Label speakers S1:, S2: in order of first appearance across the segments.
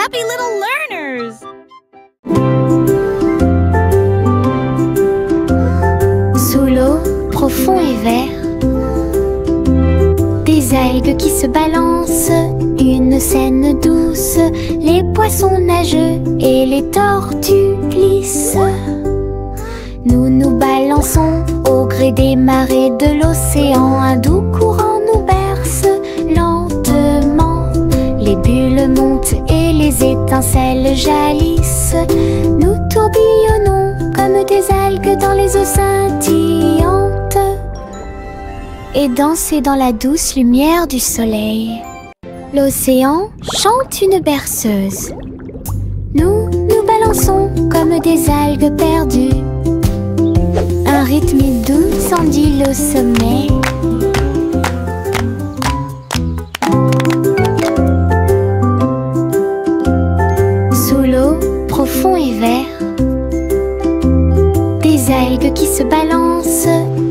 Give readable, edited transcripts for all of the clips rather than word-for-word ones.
S1: happy little learners!
S2: Sous l'eau, profond et vert, des algues qui se balancent, une scène douce, les poissons nagent et les tortues glissent. Nous nous balançons au gré des marées de l'océan, un doux courant nous berce lentement. Les bulles montent et les étincelles jaillissent. Nous tourbillonnons comme des algues dans les eaux scintillantes et danser dans la douce lumière du soleil. L'océan chante une berceuse. Nous nous balançons comme des algues perdues. Un rythme doux s'endile au sommet. Sous l'eau, profond et vert, des algues qui se balancent,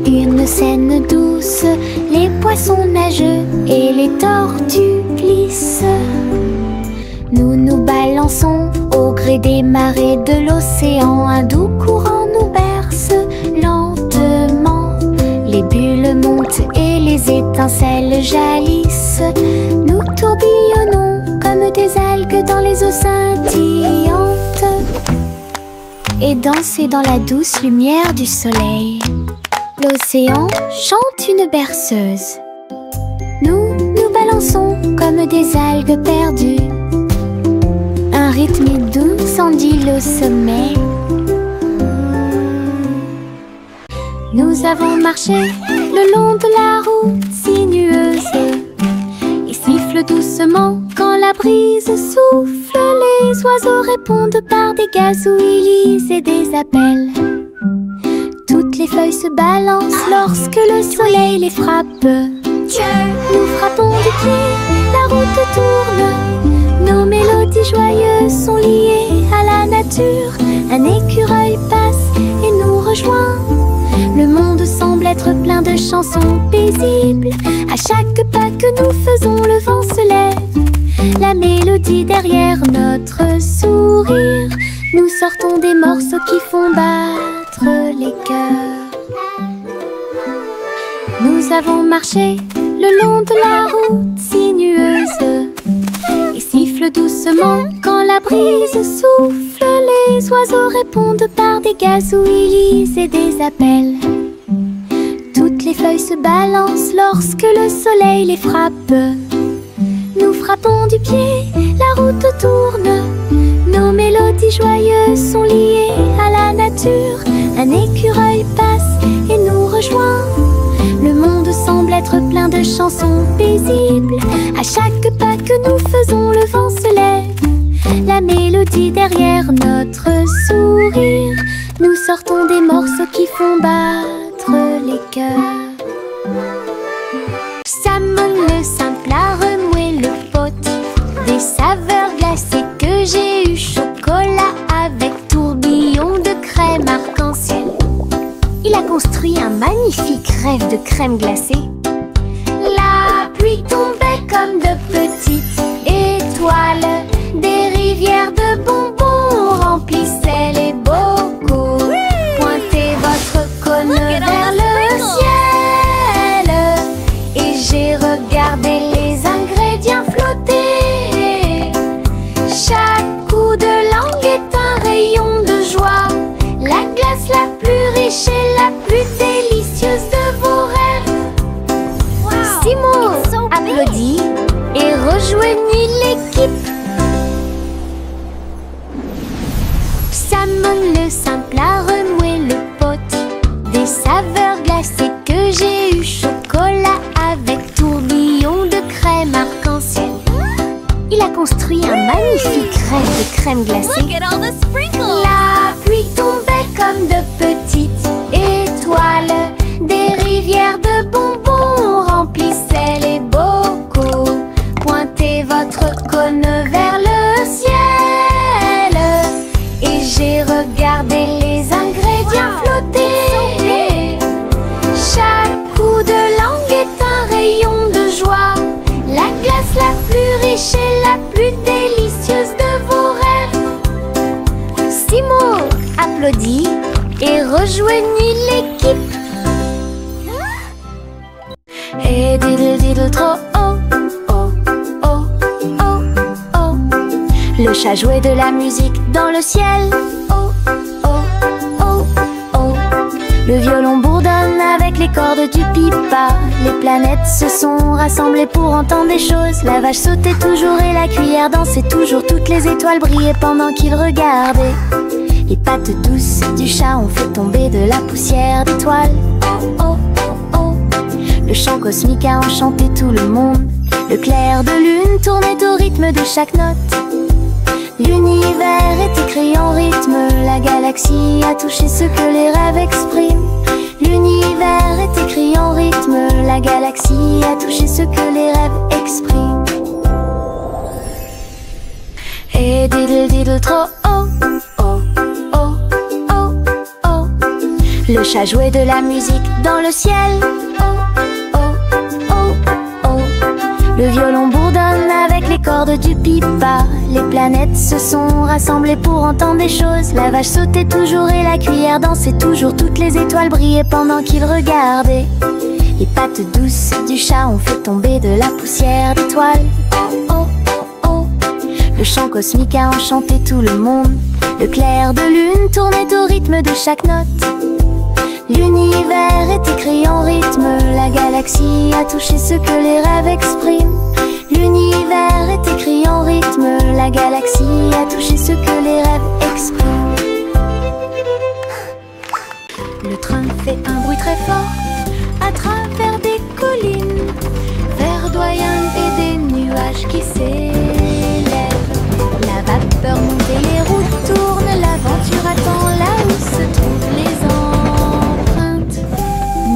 S2: une scène douce, les poissons nagent et les tortues glissent. Nous nous balançons au gré des marées de l'océan, un doux courant nous berce lentement. Les bulles montent et les étincelles jaillissent. Nous tourbillonnons comme des algues dans les eaux scintillantes et danser dans la douce lumière du soleil. L'océan chante une berceuse. Nous nous balançons comme des algues perdues. Un rythme doux s'endile au sommet. Nous avons marché le long de la route sinueuse et siffle doucement quand la brise souffle. Les oiseaux répondent par des gazouillis et des appels. Toutes les feuilles se balancent lorsque le soleil les frappe. Nous frappons du pied, la route tourne. Nos mélodies joyeuses sont liées à la nature. Un écureuil passe et nous rejoint. Le monde semble être plein de chansons paisibles. À chaque pas que nous faisons, le vent se lève. La mélodie derrière notre sourire. Nous sortons des morceaux qui font battre les cœurs. Nous avons marché le long de la route sinueuse et siffle doucement quand la brise souffle. Les oiseaux répondent par des gazouillis et des appels. Toutes les feuilles se balancent lorsque le soleil les frappe. Nous frappons du pied, la route tourne. Nos mélodies joyeuses sont liées à la nature. Un écureuil passe et nous rejoint. Le monde semble être plein de chansons paisibles. À chaque pas que nous faisons, le vent se lève. La mélodie derrière notre sourire. Nous sortons des morceaux qui font battre les cœurs. Salmon le simple a remué le pot. Des saveurs glacées que j'ai eu. Chocolat avec tourbillon de crème arc-en-ciel. Il a construit un magnifique rêve de crème glacée. La pluie tombait comme de petites étoiles. Des rivières de bonbons remplissaient les bocaux. Pointez votre cône vers le ciel et j'ai regardé les ingrédients flotter. Chaque coup de langue est un rayon de joie. La glace la plus riche et la plus délicieuse de vos rêves. Simo applaudit et rejoignit l'équipe. Salmon le simple a remué le pot. Des saveurs glacées que j'ai eu. Chocolat avec tourbillon de crème arc-en-ciel. Il a construit un magnifique rêve de crème glacée. La pluie tombait comme de petites étoiles. Des rivières de bonbons remplissaient les bocaux. Pointez votre cône vers le ciel et j'ai regardé les ingrédients flotter. Chaque coup de langue est un rayon de joie. La glace la plus riche et la plus délicieuse de applaudit et rejoignit l'équipe. Et diddle diddle trop oh, oh, oh, oh, oh. Le chat jouait de la musique dans le ciel. Oh, oh, oh, oh. Le violon bourdonne avec les cordes du pipa. Les planètes se sont rassemblées pour entendre des choses. La vache sautait toujours et la cuillère dansait toujours. Toutes les étoiles brillaient pendant qu'ils regardaient. Les pattes douces du chat ont fait tomber de la poussière d'étoiles. Oh, oh, oh, oh. Le chant cosmique a enchanté tout le monde. Le clair de lune tournait au rythme de chaque note. L'univers est écrit en rythme. La galaxie a touché ce que les rêves expriment. L'univers est écrit en rythme. La galaxie a touché ce que les rêves expriment. Et diddle diddle trop oh, oh, oh, oh, oh. Le chat jouait de la musique dans le ciel. Oh, oh, oh, oh. Le violon bourdonne avec les cordes du pipa. Les planètes se sont rassemblées pour entendre des choses. La vache sautait toujours et la cuillère dansait toujours. Toutes les étoiles brillaient pendant qu'ils regardaient. Les pattes douces du chat ont fait tomber de la poussière d'étoiles. Oh, oh, oh. Le chant cosmique a enchanté tout le monde. Le clair de lune tournait au rythme de chaque note. L'univers est écrit en rythme. La galaxie a touché ce que les rêves expriment. L'univers est écrit en rythme. La galaxie a touché ce que les rêves expriment. Le train fait un bruit très fort à travers des collines verdoyantes et des nuages qui s'élèvent. La vapeur monte et les roues tournent. L'aventure attend là où se trouvent les empreintes.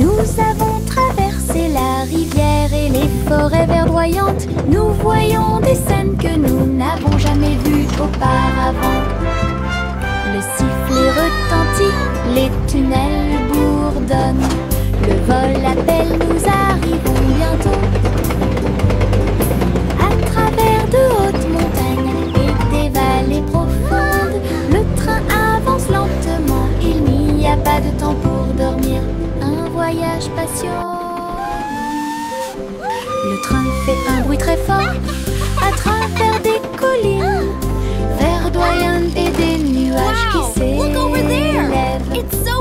S2: Nous avons traversé la rivière et les forêts verdoyantes. Nous voyons des scènes que nous n'avons jamais vues auparavant. Le sifflet retentit, les tunnels bourdonnent. Le vol appelle, nous arrivons bientôt. À travers de hautes montagnes et des vallées profondes, le train avance lentement. Il n'y a pas de temps pour dormir. Un voyage patient. Le train fait un bruit très fort à travers des collines verdoyantes et des nuages qui s'élèvent.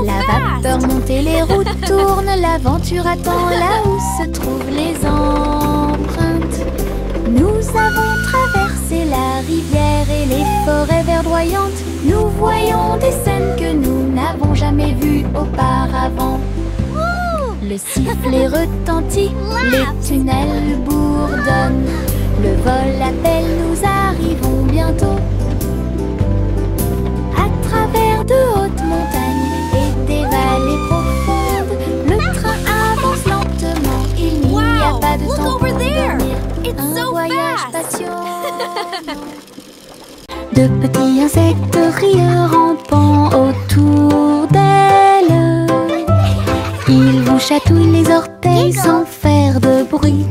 S2: La vapeur monte et les roues tournent. L'aventure attend là où se trouvent les empreintes. Nous avons traversé la rivière et les forêts verdoyantes. Nous voyons des scènes que nous n'avons jamais vues auparavant. Le sifflet retentit, les tunnels bourdonnent. Le vol appelle, nous arrivons bientôt. À travers de hautes montagnes et des vallées profondes, le train avance lentement. Il n'y a pas de temps pour dormir. Un voyage patient. De petits insectes rieurs rampant autour d'elle. Ils vous chatouillent les orteils sans faire de bruit.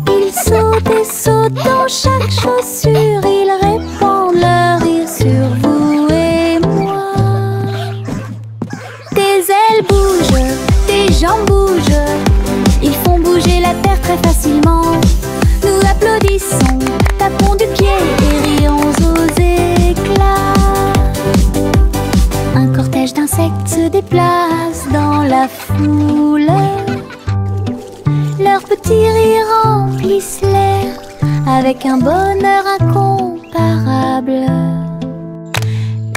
S2: Ils sautent et sautent dans chaque chaussure. Ils répandent leur rire sur vous et moi. Des ailes bougent, des jambes bougent. Ils font bouger la terre très facilement. Nous applaudissons, tapons du pied et rions aux éclats. Un cortège d'insectes se déplace dans la foule. Leurs petits rires remplissent l'air avec un bonheur incomparable.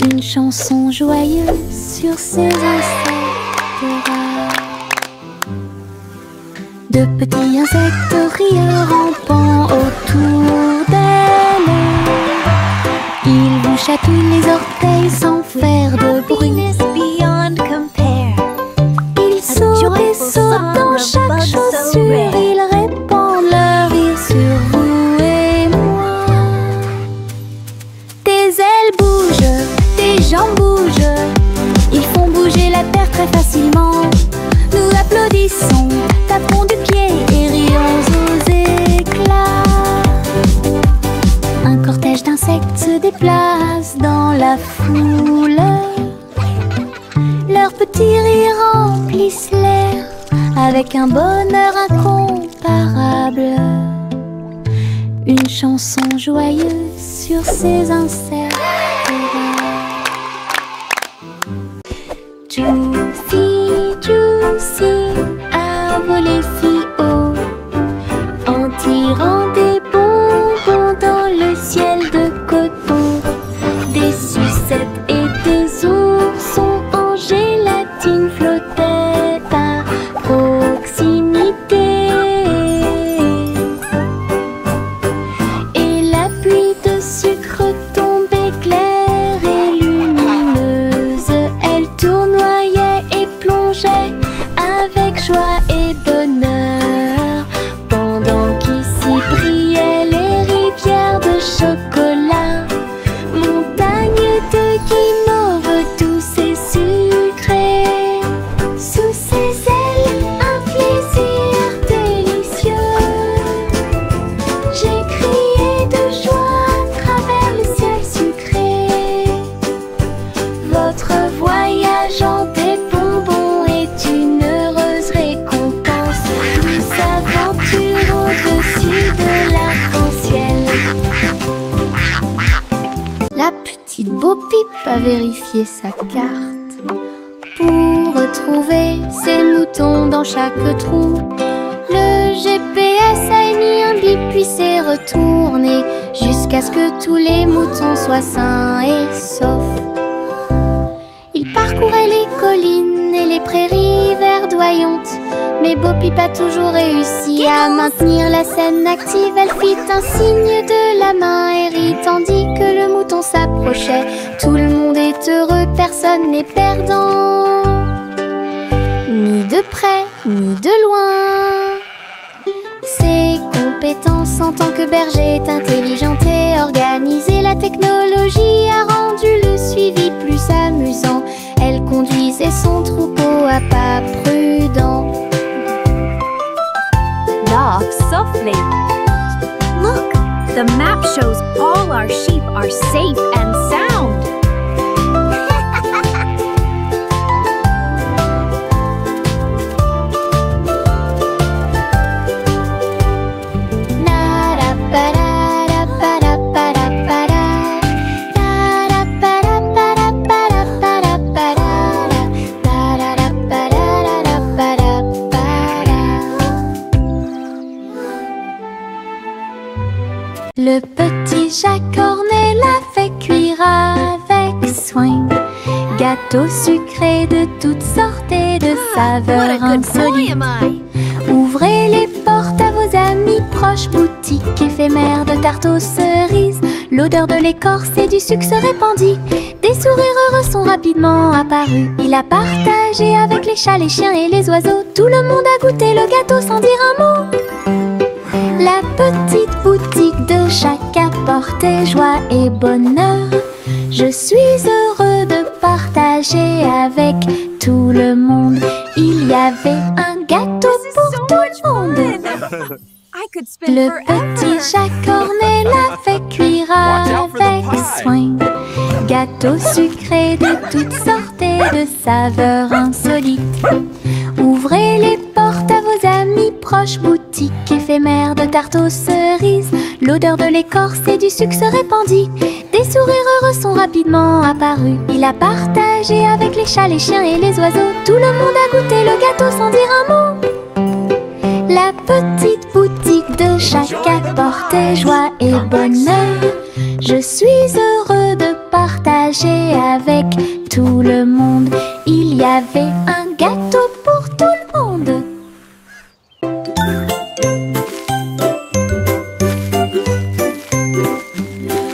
S2: Une chanson joyeuse sur ces insectes rares. De petits insectes rieurs rampant autour d'elle. Ils vous chatouillent les orteils sans faire de bruit. Ils sautent et sautent dans chaque chaussure. Ils répandent leur rire sur vous et moi. Des ailes bougent, des jambes bougent. Ils font bouger la terre très facilement. Nous applaudissons, tapons du pied et rions aux éclats. Un cortège d'insectes se déplace dans la la foule. Leurs petits rires remplissent l'air avec un bonheur incomparable. Une chanson joyeuse sur ces insectes. Juicy, Juicy a volé si haut en tirant des bonbons dans le ciel de coton. Des sucettes et des oursons en gélatine flottaient à proximité. Et la pluie de sucre tombait claire et lumineuse. Elle tournoyait et plongeait avec joie et bonheur, pendant qu'ici brillaient les rivières de chocolat, montagnes de guimauve douces et sucrées. Sous ses ailes, un plaisir délicieux. J'ai crié de joie à travers le ciel sucré. Votre voyage en des bonbons est une heureuse récompense. Douce aventure au-dessus de l'arc-en-ciel. La petite Bo Peep a vérifié sa carte pour retrouver ses moutons dans chaque trou. Le GPS a émis un bip puis s'est retourné jusqu'à ce que tous les moutons soient sains et saufs. Il parcourait les collines et les prairies verdoyantes, mais Bo Peep a toujours réussi à maintenir la scène active. Elle fit un signe de la main et rit tandis que le mouton s'approchait. Tout le monde est heureux, personne n'est perdant, ni de près, ni de loin. Ses compétences en tant que berger est intelligente et organisée. La technologie a rendu le suivi plus amusant. Elle conduisait son troupeau à pas prudents.
S1: Walk softly. Look, the map shows all our sheep are safe and sound.
S2: Le petit Jacques Cornet l'a fait cuire avec soin. Gâteaux sucrés de toutes sortes et de saveurs insolites. Ouvrez les portes à vos amis proches, boutique éphémère de tarte aux cerises. L'odeur de l'écorce et du sucre se répandit. Des sourires heureux sont rapidement apparus. Il a partagé avec les chats, les chiens et les oiseaux. Tout le monde a goûté le gâteau sans dire un mot. La petite boutique de Jacques apportait joie et bonheur. Je suis heureux de partager avec tout le monde. Il y avait un gâteau pour tout le monde. Le petit Jacques Cornet l'a fait cuire avec soin. Gâteau sucré de toutes sortes et de saveurs insolites. Ouvrez les portes à vos amis proches, boutique éphémère de tarte aux cerises. L'odeur de l'écorce et du sucre se répandit. Des sourires heureux sont rapidement apparus. Il a partagé avec les chats, les chiens et les oiseaux. Tout le monde a goûté le gâteau sans dire un mot. La petite boutique de Jacques apportait joie et bonheur. Je suis heureux de partager avec tout le monde. Il y avait un gâteau pour tout le monde.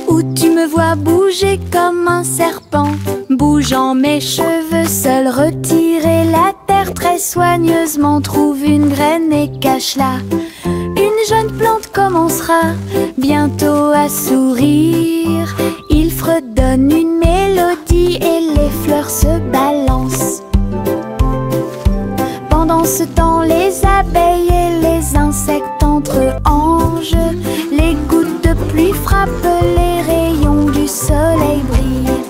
S2: Où tu me vois bouger comme un serpent, bougeant mes cheveux, seul retirer la terre très soigneusement. Trouve une graine et cache-la. Une jeune plante commencera bientôt à sourire. Il fredonne une mélodie et les fleurs se balancent. Pendant ce temps, les abeilles et les insectes entre anges. Les gouttes de pluie frappent, les rayons du soleil brillent.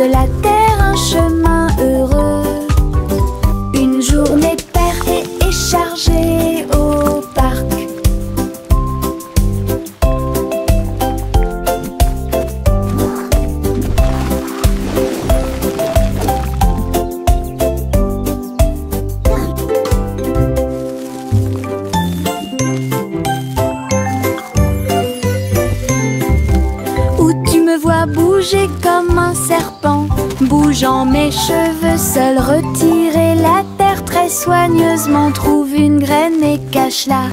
S2: de la terre un chemin heureux. Une journée paire et chargée au parc. Bouger comme un serpent, bougeant mes cheveux, seul retirer la terre très soigneusement. Trouve une graine et cache-la.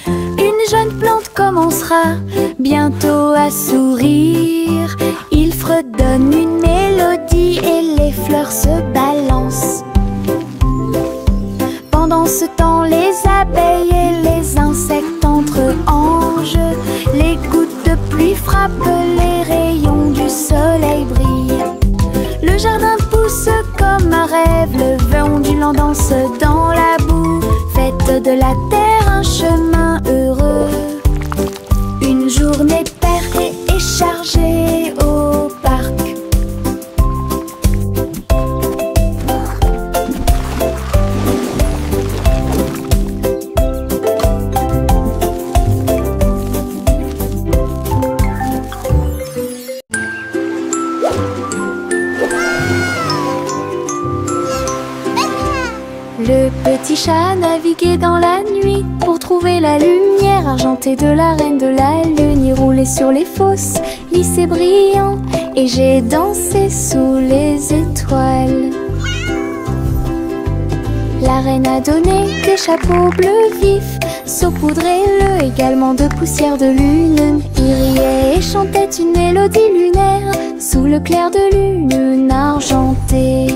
S2: Une jeune plante commencera bientôt à sourire. Il fredonne une mélodie et les fleurs se balancent. Pendant ce temps, les abeilles et les insectes entrent en jeu. Les gouttes de pluie frappent, les rayons du soleil brillent. Le jardin pousse comme un rêve, le vent ondulant danse dans la boue. Faites de la terre un chemin heureux. Une journée paire et chargée au parc. Le petit chat naviguait dans la nuit pour trouver la lumière argentée de la reine de la lune. Il roulait sur les fosses, lissé brillant, et j'ai dansé sous les étoiles. La reine a donné des chapeaux bleus vifs, saupoudrez-le également de poussière de lune. Il riait et chantait une mélodie lunaire sous le clair de lune argentée.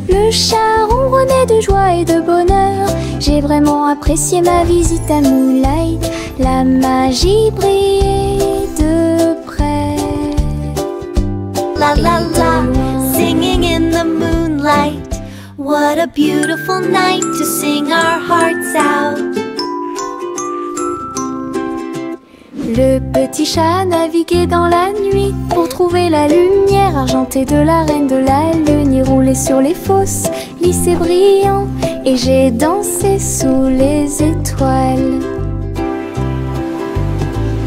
S2: Le chat ronronnait de joie et de bonheur. J'ai vraiment apprécié ma visite à Moonlight. La magie brillait de près.
S3: La la la, singing in the moonlight. What a beautiful night to sing our hearts out.
S2: Le petit chat naviguait dans la nuit pour trouver la lumière argentée de la reine de la lune. Il roulait sur les fosses, lissé brillant, et j'ai dansé sous les étoiles.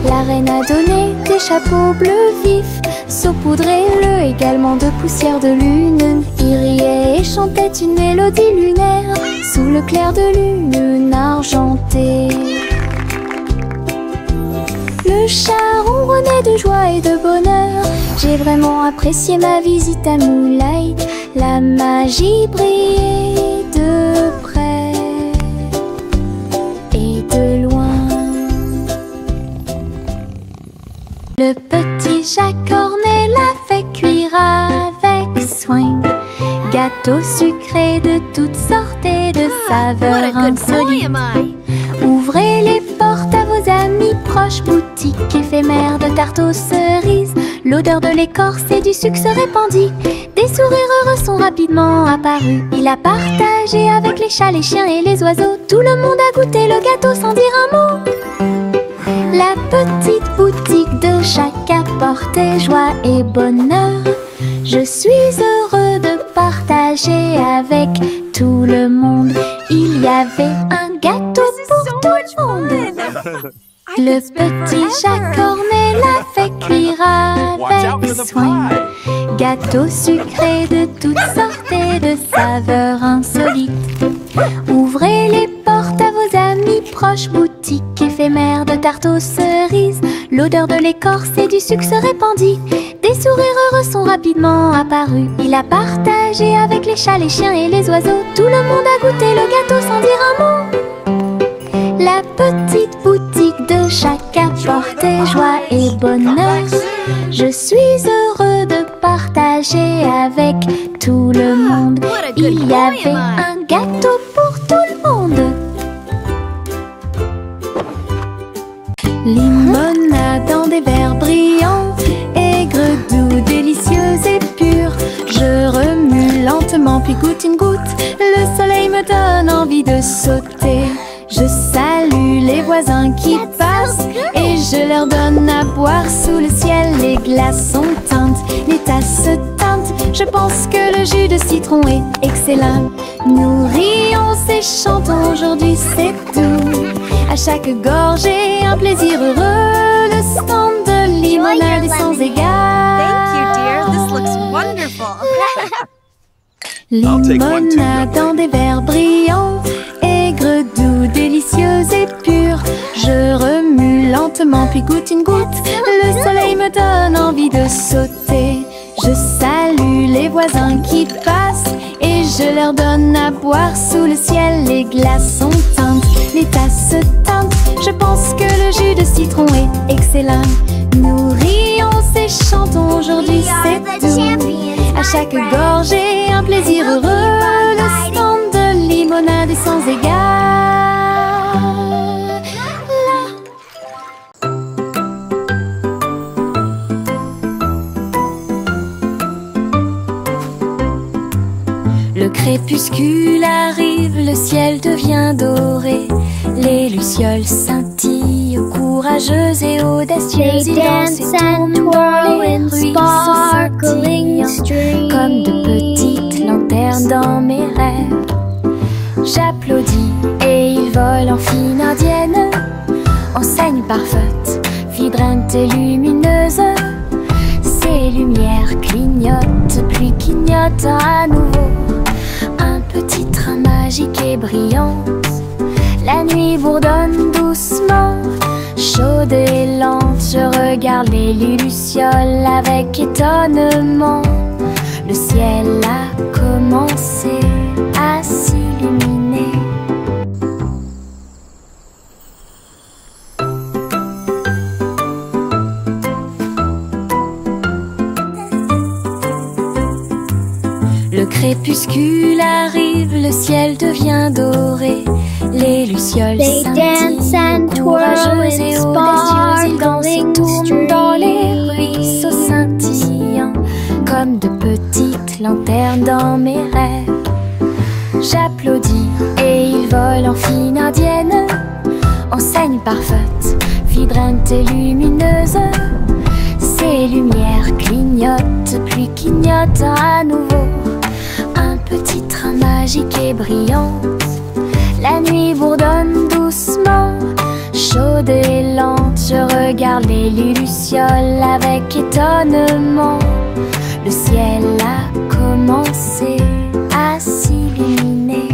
S2: La reine a donné des chapeaux bleus vifs, saupoudrez-le également de poussière de lune. Il riait et chantait une mélodie lunaire sous le clair de lune argentée. Le chat ronronnait de joie et de bonheur. J'ai vraiment apprécié ma visite à Moonlight. La magie brillait de près et de loin. Le petit chat cornet l'a fait cuire avec soin. Gâteau sucré de toutes sortes et de saveurs insolites. Ouvrez les portes à vos amis proches, boutique éphémère de tarte aux cerises. L'odeur de l'écorce et du sucre se répandit. Des sourires heureux sont rapidement apparus. Il a partagé avec les chats, les chiens et les oiseaux. Tout le monde a goûté le gâteau sans dire un mot. La petite boutique de chaque apportait joie et bonheur. Je suis heureux de partager avec tout le monde. Il y avait un gâteau pour tout le monde. Le petit chat cornet l'a fait cuire avec soin. Gâteau sucré de toutes sortes et de saveurs insolites. Ouvrez les portes à vos amis proches, boutique éphémère de tarte aux cerises. L'odeur de l'écorce et du sucre se répandit. Des sourires heureux sont rapidement apparus. Il a partagé avec les chats, les chiens et les oiseaux. Tout le monde a goûté le gâteau sans dire un mot. La petite boutique de chaque apportait joie et bonheur. Je suis heureux de partager avec tout le monde. Il y avait un gâteau pour tout le monde. Limonade dans des verres brillants, aigre, doux, délicieuse et pure. Je remue lentement puis goûte une goutte. Le soleil me donne envie de sauter. Je salue les voisins qui passent et je leur donne à boire sous le ciel. Les glaces sont teintes les tasses se teintent. Je pense que le jus de citron est excellent. Nous rions et chantons, aujourd'hui c'est tout. À chaque gorgée, un plaisir heureux. Le stand de limonade est sans égal.
S1: Thank you, dear. This looks wonderful.
S2: Limonade dans des verres brillants, aigre, doux, délicieux et pur. Je remue lentement puis goûte une goutte. Le soleil me donne envie de sauter. Je salue les voisins qui passent et je leur donne à boire sous le ciel. Les glaçons teintent, les tasses se teintent. Je pense que le jus de citron est excellent. Nous rions et chantons, aujourd'hui c'est tout. À chaque gorgée, un plaisir heureux. Le stand de limonade est sans égal. Le crépuscule arrive, le ciel devient doré. Les lucioles scintillent, courageuses et audacieuses. Ils dansent et tournent dans les ruisseaux scintillants, comme de petites lanternes dans mes rêves. J'applaudis et ils volent en fine indienne, enseigne parfaite, vibrante et lumineuse. Ces lumières clignotent, puis clignotent à nouveau. Un petit train magique et brillant. La nuit bourdonne doucement, chaude et lente. Je regarde les lucioles avec étonnement. Le ciel a commencé à s'illuminer. Le crépuscule arrive, le ciel devient doré. Les lucioles scintillent, courageuses et audacieuses. Ils dansent et tournent dans les ruisseaux scintillants, comme de petites lanternes dans mes rêves. J'applaudis et ils volent en fine indienne, enseigne parfaite, vibrante et lumineuse. Ces lumières clignotent, puis clignotent à nouveau. Un petit train magique et brillant. La nuit bourdonne doucement, chaude et lente. Je regarde les lucioles avec étonnement. Le ciel a commencé à s'illuminer.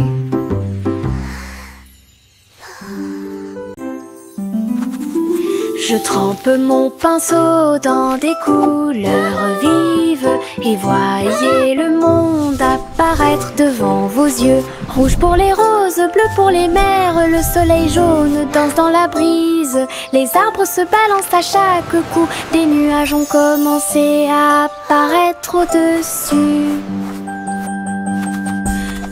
S2: Je trempe mon pinceau dans des couleurs vives et voyez le monde apparaître devant vos yeux. Rouge pour les roses, bleu pour les mers, le soleil jaune danse dans la brise. Les arbres se balancent à chaque coup, des nuages ont commencé à apparaître au-dessus.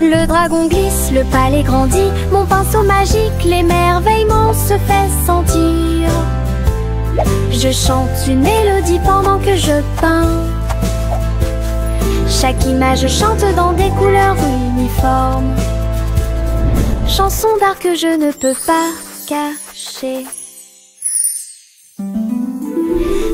S2: Le dragon glisse, le palais grandit, mon pinceau magique, l'émerveillement se fait sentir. Je chante une mélodie pendant que je peins. Chaque image chante dans des couleurs uniformes. Chanson d'art que je ne peux pas cacher.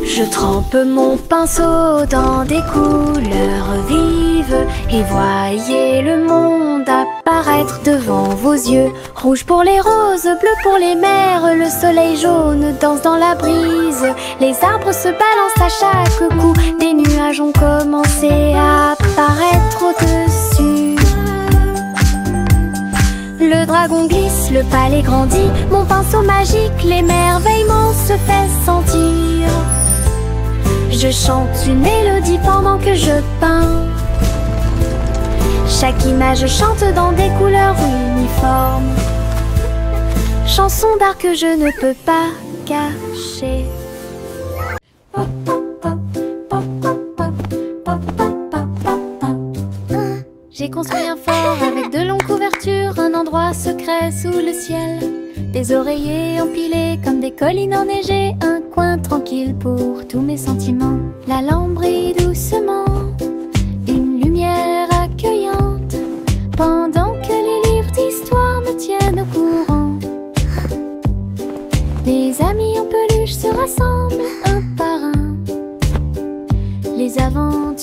S2: Je trempe mon pinceau dans des couleurs vives et voyez le monde apparaître devant vos yeux. Rouge pour les roses, bleu pour les mers, le soleil jaune danse dans la brise. Les arbres se balancent à chaque coup, des nuages ont commencé à apparaître au-dessus. Le dragon glisse, le palais grandit, mon pinceau magique, l'émerveillement se fait sentir. Je chante une mélodie pendant que je peins. Chaque image chante dans des couleurs uniformes. Chanson d'art que je ne peux pas cacher. J'ai construit un fort avec de longues couvertures, un endroit secret sous le ciel. Des oreillers empilés comme des collines enneigées, un coin tranquille pour tous mes sentiments. La lampe brille doucement, une lumière accueillante, pendant que les livres d'histoire me tiennent au courant. Des amis en peluche se rassemblent un par un. Les aventures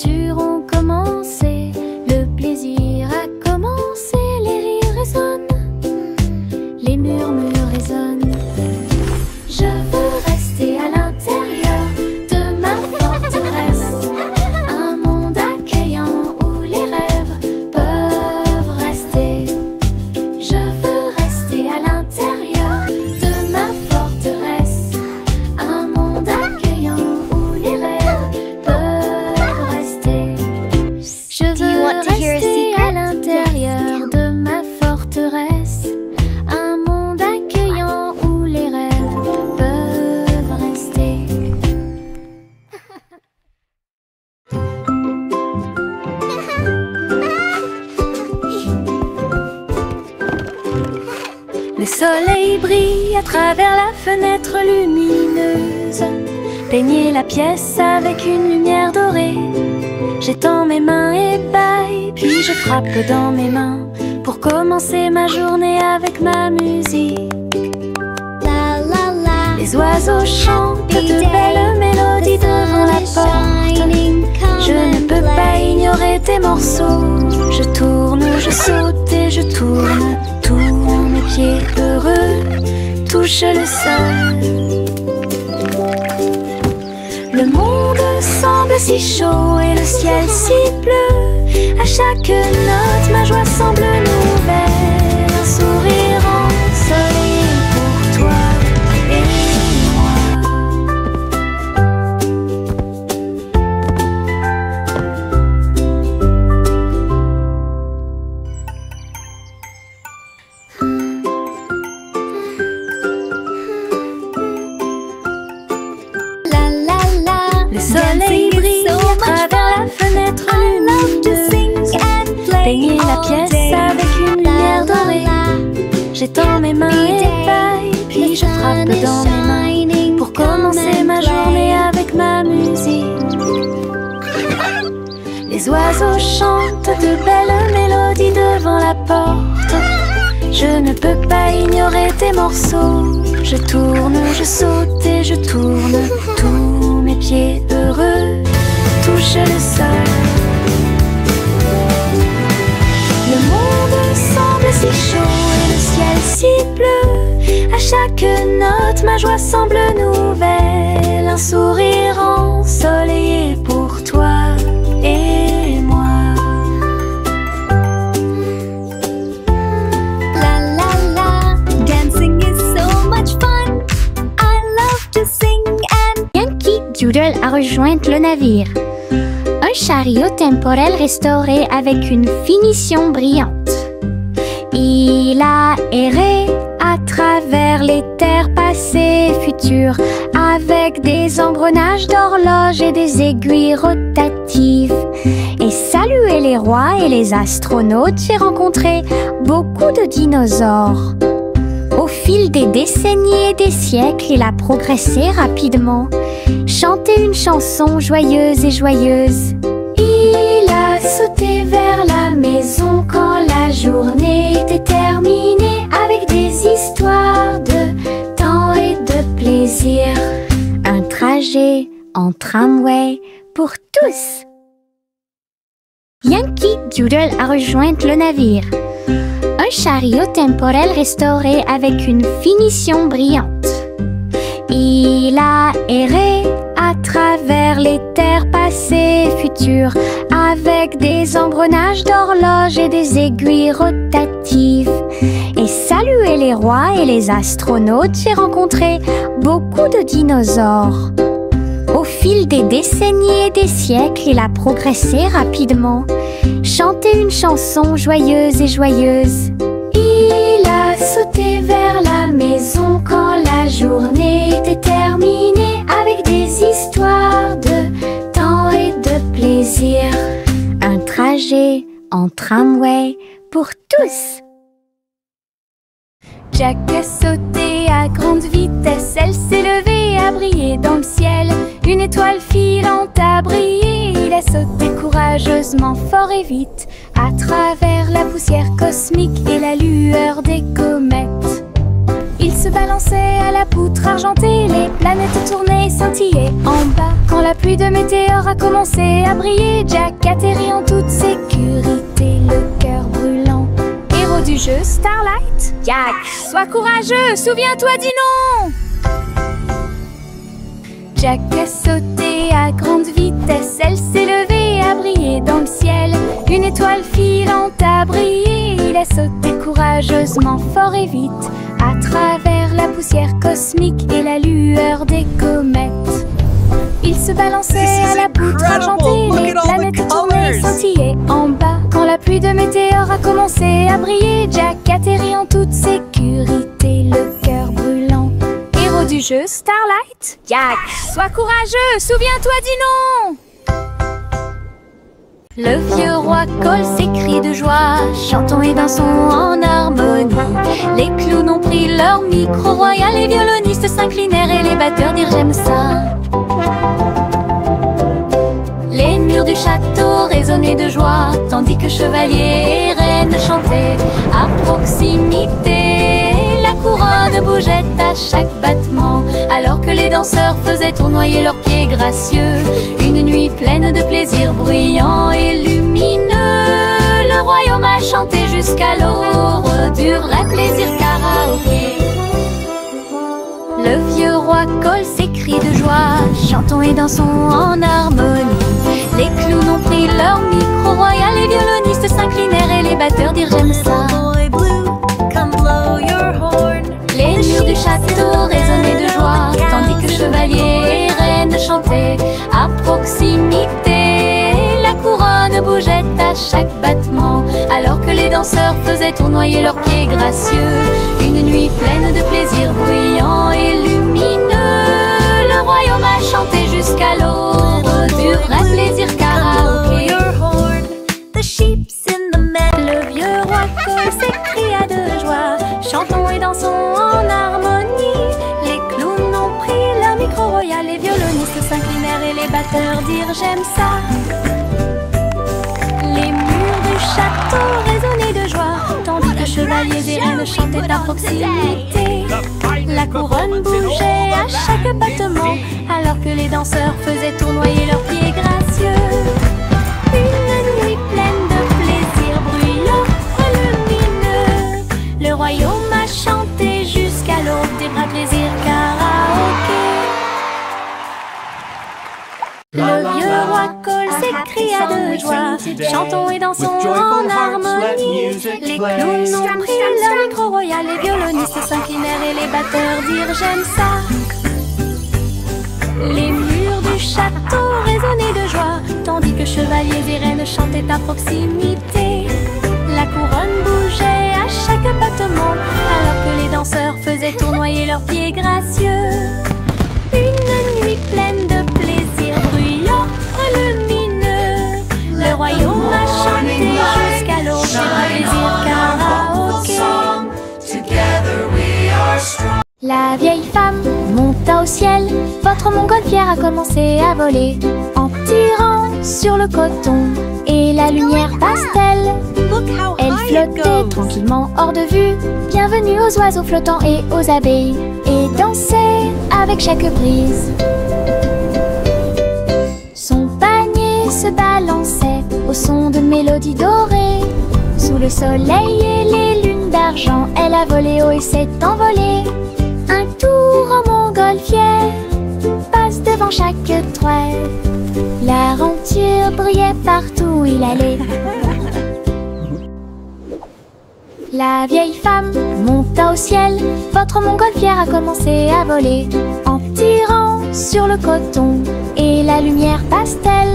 S2: rester à l'intérieur de ma forteresse, un monde accueillant où les rêves peuvent rester. Le soleil brille à travers la fenêtre lumineuse. Peignez la pièce avec une lumière dorée. J'étends mes mains et baille, puis je frappe dans mes mains pour commencer ma journée avec ma musique.
S3: La la la.
S2: Les oiseaux chantent de belles mélodies devant la porte. Je ne peux pas ignorer tes morceaux. Je tourne, je saute et je tourne. Tous mes pieds heureux touchent le sol. Le monde semble si chaud et le ciel si bleu. À chaque note, ma joie semble nouvelle. Un sourire ensoleillé pour toi et moi.
S3: La la la.
S2: Le soleil brille à travers la fenêtre lumineuse. Peignez la pièce avec une lumière dorée. J'étends mes mains et baille, puis je frappe dans mes mains pour commencer ma journée avec ma musique. Les oiseaux chantent de belles mélodies devant la porte. Je ne peux pas ignorer tes morceaux. Je tourne, je saute et je tourne. Tous mes pieds heureux touchent le sol. Le monde semble si chaud et le ciel si bleu. À chaque note, ma joie semble nouvelle. Un sourire ensoleillé pour toi et moi.
S3: La la la. Dancing is so much fun. I love to sing and
S2: Yankee Doodle a rejoint le navire. Un chariot temporel restauré avec une finition brillante. Il a erré à travers les terres passées et futures, avec des engrenages d'horloge et des aiguilles rotatives. Et salué les rois et les astronautes, j'ai rencontré beaucoup de dinosaures. Au fil des décennies et des siècles, il a progressé rapidement, chanté une chanson joyeuse et joyeuse. Il a sauté vers la maison quand la journée était terminée, avec des histoires de temps et de plaisir. Un trajet en tramway pour tous. Yankee Doodle a rejoint le navire. Un chariot temporel restauré avec une finition brillante. Il a erré à travers les terres passées et futures, avec des engrenages d'horloge et des aiguilles rotatives. Et salué les rois et les astronautes, j'ai rencontré beaucoup de dinosaures. Au fil des décennies et des siècles, il a progressé rapidement, chanté une chanson joyeuse et joyeuse. Il a sauté vers la maison quand la journée était terminée, avec des histoires de temps et de plaisir. Un trajet en tramway pour tous. Jack a sauté à grande vitesse, elle s'est levée à briller dans le ciel. Une étoile filante a brillé, il a sauté courageusement, fort et vite, à travers la poussière cosmique et la lueur des comètes. Il se balançait à la poutre argentée, les planètes tournaient et scintillaient en bas. Quand la pluie de météores a commencé à briller, Jack atterrit en toute sécurité, le cœur brûlant. Héros du jeu Starlight, Jack, sois courageux, souviens-toi du nom. Jack a sauté à grande vitesse, elle s'est levée à briller dans le ciel. Une étoile filante a brillé, il a sauté courageusement, fort et vite, à travers la poussière cosmique et la lueur des comètes. Il se balançait à la poutre argentée, les planètes tournaient soleil scintillait en bas. Quand la pluie de météores a commencé à briller, Jack atterrit en toute sécurité, le cœur brûlant. Héros du jeu Starlight, Jack, sois courageux, souviens-toi du nom. Le vieux roi colle ses cris de joie, chantons et dansons en harmonie. Les clowns ont pris leur micro royal, les violonistes s'inclinèrent et les batteurs dirent j'aime ça. Les murs du château résonnaient de joie, tandis que chevaliers et reines chantaient à proximité. La couronne bougeait à chaque battement, alors que les danseurs faisaient tournoyer leurs pieds gracieux. Une nuit pleine de plaisir bruyant et lumineux, le royaume a chanté jusqu'à l'aube du vrai plaisir karaoké. Le vieux roi colle ses cris de joie, chantons et dansons en harmonie. Les clowns ont pris leur micro royal, les violonistes s'inclinèrent et les batteurs dirent j'aime ça. Les murs du château résonnaient de joie, tandis que chevaliers et reines chantaient à proximité. La couronne bougeait à chaque battement, alors que les danseurs faisaient tournoyer leurs pieds gracieux. Une nuit pleine de plaisir bruyant et lumineux, le royaume a chanté jusqu'à l'aube du vrai plaisir karaoké. Le vieux roi colle s'écria de joie, chantons et dansons en harmonie. Les clowns ont pris leur micro royal, les violonistes s'inclinèrent et les batteurs dirent j'aime ça. Les murs du château résonnaient de joie, tandis que chevaliers et reines chantaient à proximité. La couronne bougeait à chaque battement, alors que les danseurs faisaient tournoyer leurs pieds gracieux. Une nuit pleine de plaisir bruyant et lumineux, le royaume a chanté jusqu'à l'aube des vrais plaisirs karaoké. Le vieux roi colle s'écria de joie, chantons et dansons en harmonie. Les clowns ont pris leur micro royal, les violonistes s'inclinèrent et les batteurs dirent j'aime ça. Les murs du château résonnaient de joie, tandis que chevaliers et reines chantaient à proximité. La couronne bougeait à chaque battement, alors que les danseurs faisaient tournoyer leurs pieds gracieux. Une nuit pleine de plaisir bruyant et lumineux, le royaume a chanté jusqu'à l'aube des vrais plaisirs karaoké. La vieille femme monta au ciel, votre montgolfière a commencé à voler, en tirant sur le coton et la lumière pastel. Elle flottait tranquillement hors de vue, bienvenue aux oiseaux flottants et aux abeilles, et dansait avec chaque brise. Son panier se balançait au son de mélodies dorées. Sous le soleil et les lunes d'argent, elle a volé haut et s'est envolée. Un tour en montgolfière passe devant chaque trait. L'aventure brillait partout où il allait. La vieille femme monta au ciel, votre montgolfière a commencé à voler, en tirant sur le coton et la lumière pastel.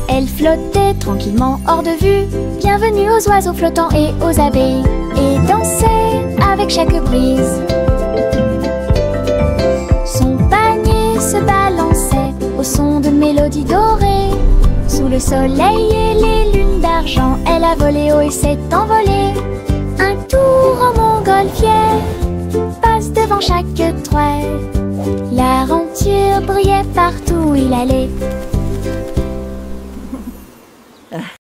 S2: Elle flottait tranquillement hors de vue, bienvenue aux oiseaux flottants et aux abeilles, et dansait avec chaque brise. Son panier se balançait au son de mélodies dorées. Sous le soleil et les lunes d'argent, elle a volé haut et s'est envolée. Un tour en montgolfière passe devant chaque trait. L'aventure brillait partout où il allait.